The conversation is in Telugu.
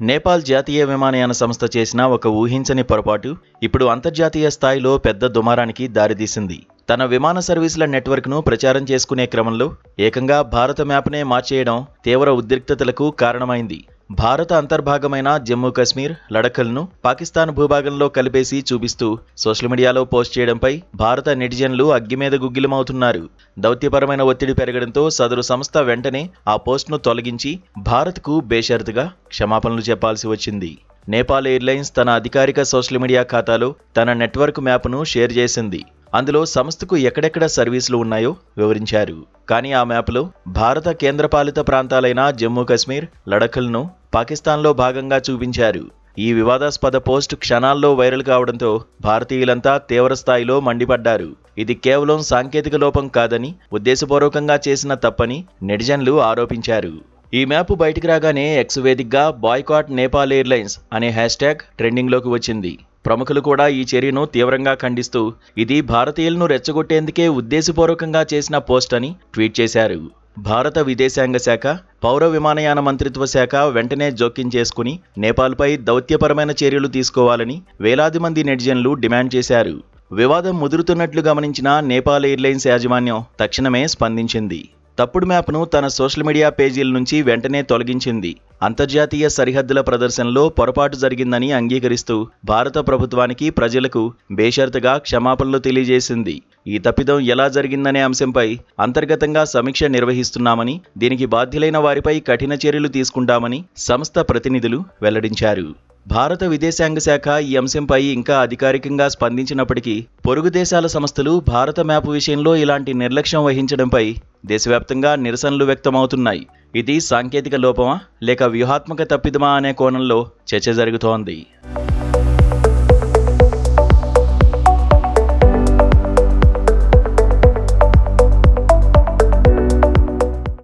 నేపాల్ జాతీయ విమానయాన సంస్థ చేసిన ఒక ఊహించని పొరపాటు ఇప్పుడు అంతర్జాతీయ స్థాయిలో పెద్ద దుమారానికి దారితీసింది. తన విమాన సర్వీసుల నెట్వర్క్ను ప్రచారం చేసుకునే క్రమంలో ఏకంగా భారత మ్యాప్నే మార్చేయడం తీవ్ర ఉద్రిక్తతలకు కారణమైంది. భారత అంతర్భాగమైన జమ్మూ కశ్మీర్, లడఖ్లను పాకిస్తాన్ భూభాగంలో కలిపేసి చూపిస్తూ సోషల్ మీడియాలో పోస్ట్ చేయడంపై భారత నెటిజన్లు అగ్గిమీద గుగ్గిలమవుతున్నారు. దౌత్యపరమైన ఒత్తిడి పెరగడంతో సదరు సంస్థ వెంటనే ఆ పోస్ట్ను తొలగించి భారత్కు బేషరతుగా క్షమాపణలు చెప్పాల్సి వచ్చింది. నేపాల్ ఎయిర్లైన్స్ తన అధికారిక సోషల్ మీడియా ఖాతాలో తన నెట్వర్క్ మ్యాప్ను షేర్ చేసింది. అందులో సంస్థకు ఎక్కడెక్కడ సర్వీసులు ఉన్నాయో వివరించారు. కానీ ఆ మ్యాప్లో భారత కేంద్రపాలిత ప్రాంతాలైన జమ్మూ కశ్మీర్, లడఖ్లను పాకిస్తాన్లో భాగంగా చూపించారు. ఈ వివాదాస్పద పోస్ట్ క్షణాల్లో వైరల్ కావడంతో భారతీయులంతా తీవ్ర స్థాయిలో మండిపడ్డారు. ఇది కేవలం సాంకేతిక లోపం కాదని, ఉద్దేశపూర్వకంగా చేసిన తప్పని నెటిజన్లు ఆరోపించారు. ఈ మ్యాప్ బయటికి రాగానే ఎక్స్ వేదికగా బాయ్కాట్ నేపాల్ ఎయిర్లైన్స్ అనే హ్యాష్ట్యాగ్ ట్రెండింగ్లోకి వచ్చింది. ప్రముఖులు కూడా ఈ చర్యను తీవ్రంగా ఖండిస్తూ ఇది భారతీయులను రెచ్చగొట్టేందుకే ఉద్దేశపూర్వకంగా చేసిన పోస్ట్ అని ట్వీట్ చేశారు. భారత విదేశాంగ శాఖ, పౌర విమానయాన మంత్రిత్వ శాఖ వెంటనే జోక్యం చేసుకుని నేపాల్పై దౌత్యపరమైన చర్యలు తీసుకోవాలని వేలాది మంది నెటిజన్లు డిమాండ్ చేశారు. వివాదం ముదురుతున్నట్లు గమనించిన నేపాల్ ఎయిర్లైన్స్ యాజమాన్యం తక్షణమే స్పందించింది. తప్పుడు మ్యాప్ను తన సోషల్ మీడియా పేజీల నుంచి వెంటనే తొలగించింది. అంతర్జాతీయ సరిహద్దుల ప్రదర్శనలో పొరపాటు జరిగిందని అంగీకరిస్తూ భారత ప్రభుత్వానికి, ప్రజలకు బేషరతుగా క్షమాపణలు తెలియజేసింది. ఈ తప్పిదం ఎలా జరిగిందనే అంశంపై అంతర్గతంగా సమీక్ష నిర్వహిస్తున్నామని, దీనికి బాధ్యులైన వారిపై కఠిన చర్యలు తీసుకుంటామని సంస్థ ప్రతినిధులు వెల్లడించారు. భారత విదేశాంగ శాఖ ఈ అంశంపై ఇంకా అధికారికంగా స్పందించినప్పటికీ పొరుగు దేశాల సంస్థలు భారత మ్యాప్ విషయంలో ఇలాంటి నిర్లక్ష్యం వహించడంపై దేశవ్యాప్తంగా నిరసనలు వ్యక్తమవుతున్నాయి. ఇది సాంకేతిక లోపమా లేక వ్యూహాత్మక తప్పిదమా అనే కోణంలో చర్చ జరుగుతోంది.